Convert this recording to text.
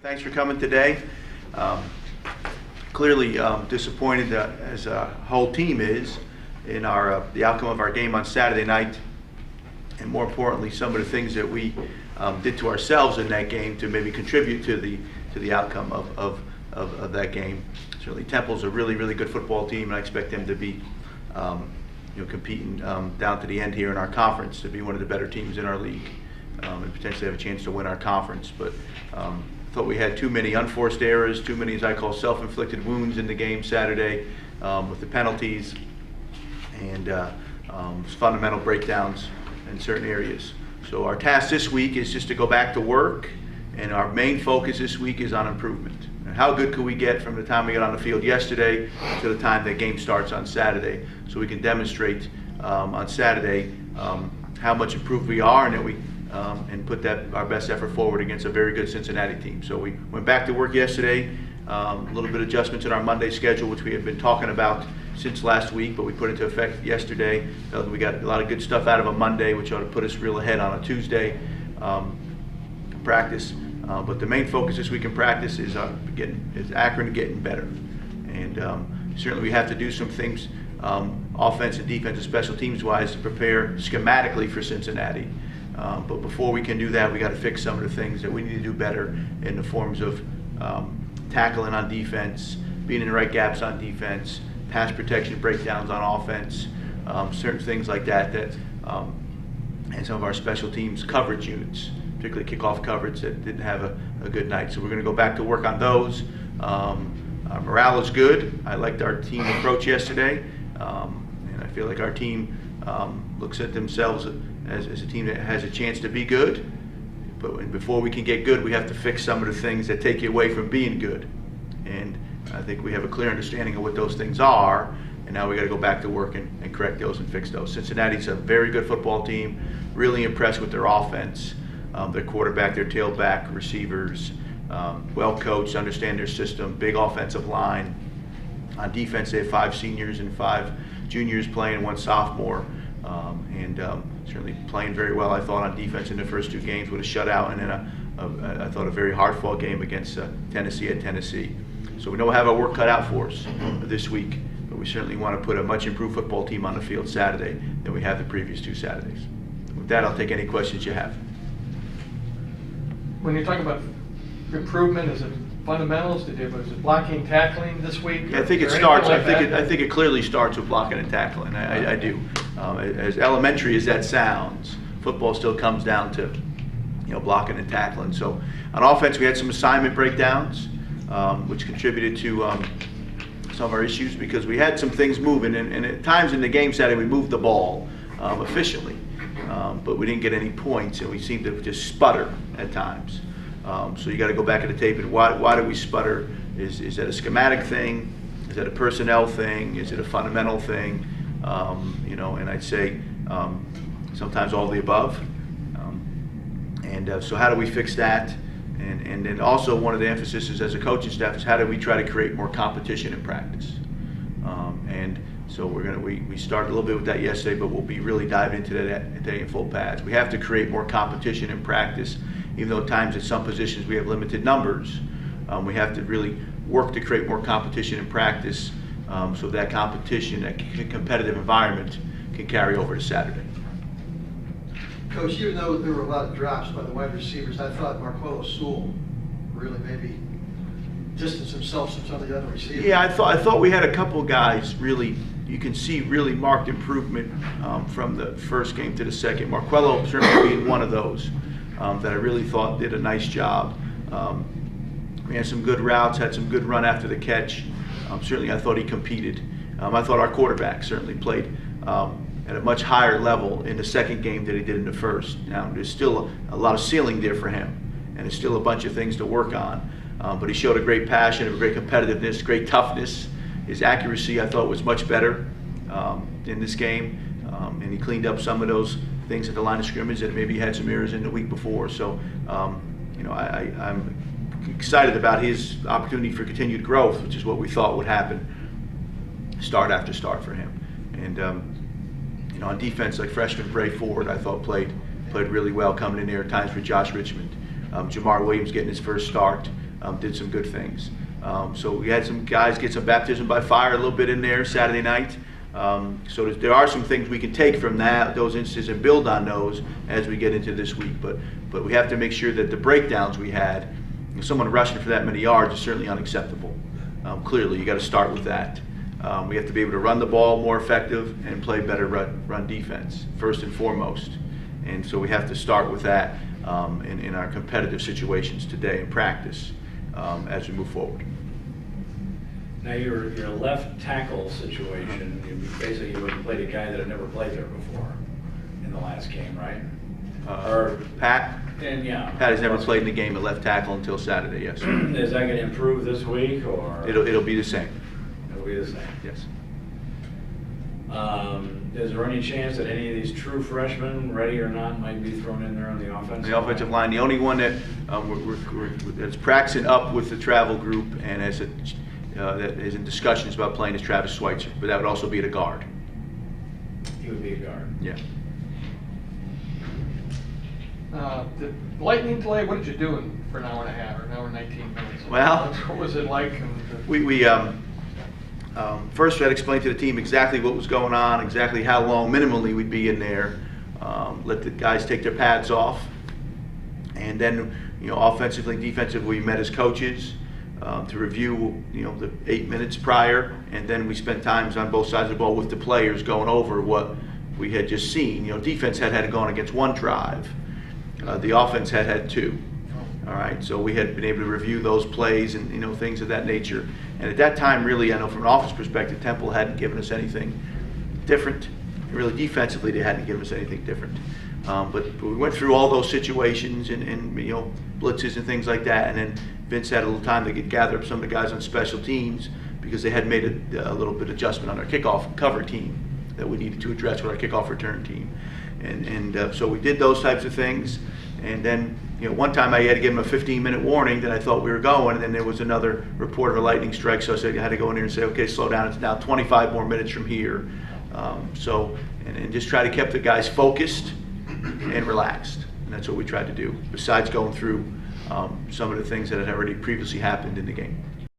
Thanks for coming today. Clearly disappointed as a whole team is in the outcome of our game on Saturday night, and more importantly, some of the things that we did to ourselves in that game to maybe contribute to the outcome of that game. Certainly, Temple's a really good football team, and I expect them to be competing down to the end here in our conference to be one of the better teams in our league, and potentially have a chance to win our conference. But thought we had too many unforced errors, too many, as I call, self-inflicted wounds in the game Saturday, with the penalties and fundamental breakdowns in certain areas. So our task this week is just to go back to work, and our main focus this week is on improvement. And how good could we get from the time we got on the field yesterday to the time the game starts on Saturday, so we can demonstrate on Saturday how much improved we are, and that we and put our best effort forward against a very good Cincinnati team. So we went back to work yesterday, a little bit of adjustments in our Monday schedule, which we have been talking about since last week, but we put into effect yesterday. We got a lot of good stuff out of a Monday, which ought to put us real ahead on a Tuesday practice. But the main focus this week in practice is Akron getting better. And certainly we have to do some things offense and defense and special teams wise to prepare schematically for Cincinnati. But before we can do that, we got to fix some of the things that we need to do better in the forms of tackling on defense, being in the right gaps on defense, pass protection breakdowns on offense, certain things like that, and some of our special teams coverage units, particularly kickoff coverage, that didn't have a good night. So we're going to go back to work on those. Our morale is good. I liked our team approach yesterday, and I feel like our team looks at themselves as a team that has a chance to be good. But before we can get good, we have to fix some of the things that take you away from being good. And I think we have a clear understanding of what those things are, and now we got to go back to work and correct those and fix those. Cincinnati's a very good football team, really impressed with their offense, their quarterback, their tailback, receivers, well coached, understand their system, big offensive line. On defense, they have 5 seniors and 5 juniors playing, 1 sophomore, and certainly playing very well, I thought, on defense in the first 2 games with a shutout, and then I thought a very hard-fought game against Tennessee at Tennessee. So we know we'll have our work cut out for us this week, but we certainly want to put a much improved football team on the field Saturday than we have the previous 2 Saturdays. With that, I'll take any questions you have. When you're talking about improvement, is it fundamentals? Is it blocking, tackling this week? Yeah, I think it starts. I think it clearly starts with blocking and tackling. I do. As elementary as that sounds, football still comes down to blocking and tackling. So on offense, we had some assignment breakdowns, which contributed to some of our issues because we had some things moving, and at times in the game Saturday we moved the ball efficiently, but we didn't get any points, and we seemed to just sputter at times. So you got to go back at the tape and why do we sputter? Is that a schematic thing? Is that a personnel thing? Is it a fundamental thing? And I'd say sometimes all of the above. So how do we fix that? And then also one of the emphases as a coaching staff is how do we try to create more competition in practice? And so we started a little bit with that yesterday, but we'll be really diving into that today in full pads. We have to create more competition in practice, even though at times at some positions we have limited numbers. We have to really work to create more competition in practice, so that competition, that competitive environment can carry over to Saturday. Coach, even though there were a lot of drops by the wide receivers, I thought Marquello Sewell really maybe distanced himself from some of the other receivers. Yeah, I thought we had a couple guys really, you can see really marked improvement from the first game to the second. Marquello certainly being one of those that I really thought did a nice job. We had some good routes, had some good run after the catch. Certainly I thought he competed. I thought our quarterback certainly played at a much higher level in the second game than he did in the first. Now, there's still a lot of ceiling there for him, and there's still a bunch of things to work on. But he showed a great passion, a great competitiveness, great toughness. His accuracy, I thought, was much better in this game, and he cleaned up some of those things at the line of scrimmage that maybe had some errors in the week before. So, I'm excited about his opportunity for continued growth, which is what we thought would happen start after start for him. And on defense, like freshman Bray Ford, I thought played really well coming in there at times for Josh Richmond. Jamar Williams getting his first start. did some good things. So we had some guys get some baptism by fire a little bit in there Saturday night. So there are some things we can take from those instances and build on those as we get into this week. But we have to make sure that the breakdowns we had, someone rushing for that many yards is certainly unacceptable. Clearly, you got to start with that. We have to be able to run the ball more effective and play better run defense, first and foremost. And so we have to start with that in our competitive situations today in practice as we move forward. Now, your left tackle situation, basically you would have played a guy that had never played there before in the last game, right? Pat? And yeah. Pat has never played in the game at left tackle until Saturday, yes. Is that going to improve this week, or? It'll be the same. It'll be the same. Yes. Is there any chance that any of these true freshmen, ready or not, might be thrown in there on the offensive The offensive line, the only one that that's practicing up with the travel group and that is in discussions about playing is Travis Schweitzer, but that would also be at a guard. He would be a guard. Yeah. The lightning delay, what did you do for an hour and a half or an hour and 19 minutes? Well, what was it like? We first we had to explain to the team exactly what was going on, exactly how long minimally we'd be in there, let the guys take their pads off, and then offensively and defensively we met as coaches to review the 8 minutes prior, and then we spent times on both sides of the ball with the players going over what we had just seen. Defense had gone against one drive, the offense had two. All right, so we had been able to review those plays and things of that nature. And at that time, really, I know from an offense perspective, Temple hadn't given us anything different. Really, defensively, they hadn't given us anything different. But we went through all those situations and blitzes and things like that. And then Vince had a little time to gather up some of the guys on special teams because they had made a little bit of adjustment on our kickoff cover team that we needed to address with our kickoff return team. And so we did those types of things. And then, one time I had to give them a 15-minute warning that I thought we were going, and then there was another report of a lightning strike, so I said I had to go in there and say, okay, slow down, it's now 25 more minutes from here. And just try to keep the guys focused and relaxed, and that's what we tried to do, besides going through some of the things that had already previously happened in the game.